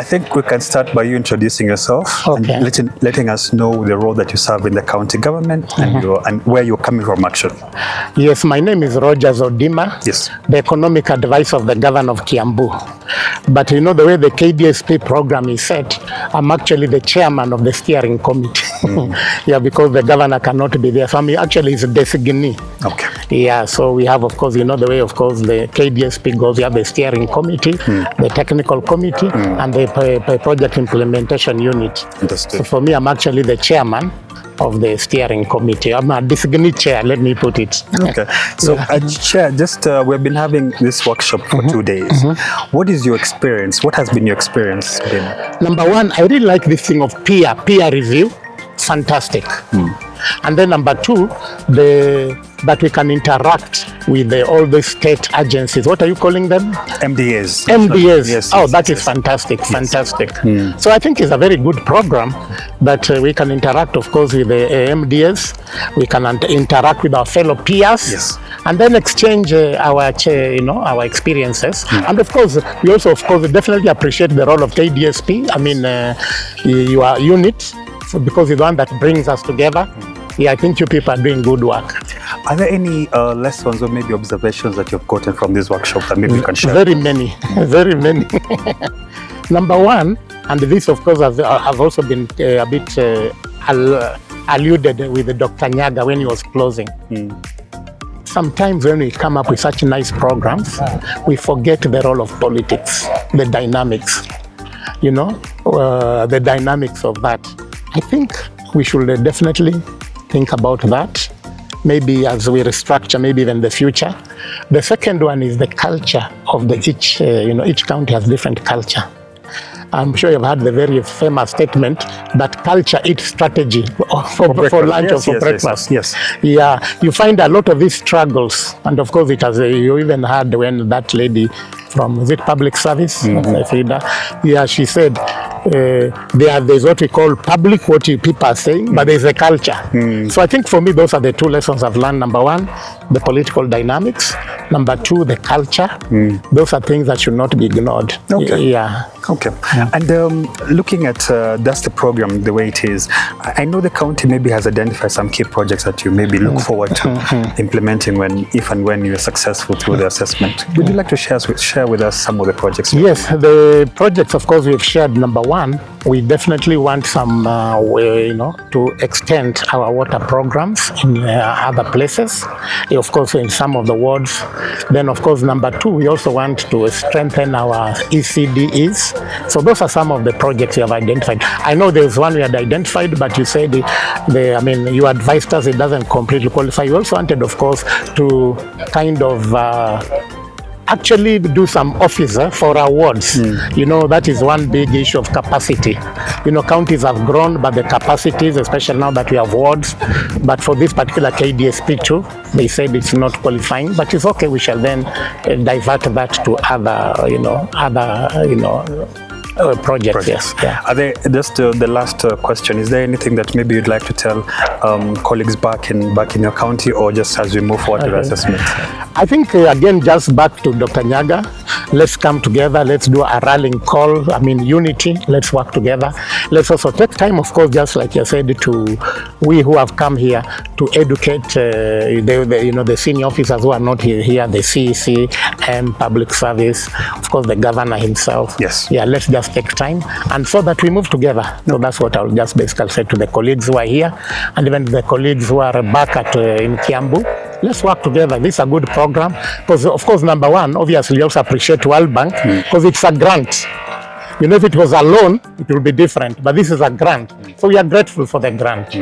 I think we can start by you introducing yourself Okay. and letting us know the role that you serve in the county government and where you're coming from, actually. Yes, my name is Rodgers Odima, Yes. the economic advisor of the governor of Kiambu. But you know, the way the KDSP program is set, I'm actually the chairman of the steering committee. Yeah, because the governor cannot be there. So I'm actually is a designee. Okay. Yeah, so we have, of course, you know, the way, of course, the KDSP goes, we have the steering committee, the technical committee, and the project implementation unit. Understood. So for me, I'm actually the chairman of the steering committee. I'm a designate chair, let me put it. Okay. So, Chair, just we've been having this workshop for 2 days. What is your experience? What has been your experience been? Number one, I really like this thing of peer review. Fantastic. And then number two, that we can interact with all the state agencies. What are you calling them? MDAs. MDAs. Yes, That is fantastic. Yes. Fantastic. So I think it's a very good program that we can interact, of course, with the MDAs. We can interact with our fellow peers. Yes. And then exchange our experiences. And of course, we also, of course, definitely appreciate the role of KDSP. I mean, your unit, because it's the one that brings us together. Yeah, I think you people are doing good work. Are there any lessons or maybe observations that you've gotten from this workshop that maybe you can share? Very many, very many. Number one, and this of course I've also been a bit alluded with Dr. Nyaga when he was closing. Sometimes when we come up with such nice programs, we forget the role of politics, the dynamics, the dynamics of that. I think we should definitely think about that, maybe as we restructure, maybe even the future. The second one is the culture of each county has different culture. I'm sure you've heard the very famous statement that culture eats strategy for lunch or for breakfast. Yes. Yeah, you find a lot of these struggles, and of course it has. You even heard when that lady from public service, Frida, yeah, she said there's what we call public, what people are saying, but there's a culture. So I think for me those are the two lessons I've learned. Number one, the political dynamics. Number two, the culture. Those are things that should not be ignored. Okay. Yeah. Okay. And looking at that's the program the way it is, I know the county maybe has identified some key projects that you maybe look forward to implementing if and when you're successful through the assessment. Would you like to share with us some of the projects? Yes, the projects, of course, we've shared. Number one, we definitely want some to extend our water programs in other places, of course in some of the wards. Then of course number two, we also want to strengthen our ECDEs. So those are some of the projects we have identified. I know there's one we had identified, but you said you advised us it doesn't completely qualify. You also wanted, of course, to kind of actually do some office for our wards. That is one big issue of capacity. Counties have grown, but the capacities, especially now that we have wards, but for this particular KDSP too, they said it's not qualifying, but it's okay. We shall then divert that to other projects. Yes. Yeah. Are there just the last question? Is there anything that maybe you'd like to tell colleagues back in your county, or just as we move forward to the assessment? I think again, just back to Dr. Nyaga. Let's come together. Let's do a rallying call. Unity. Let's work together. Let's also take time, of course, just like you said, to we who have come here to educate the senior officers who are not here, the CEC and public service, of course, the governor himself. Yes. Yeah. Let's just take time, and so that we move together. So that's what I'll just basically say to the colleagues who are here, and even the colleagues who are back in Kiambu. Let's work together. This is a good program because, of course, number one, obviously, we also appreciate World Bank because it's a grant. If it was a loan, it would be different, but this is a grant. So we are grateful for the grant.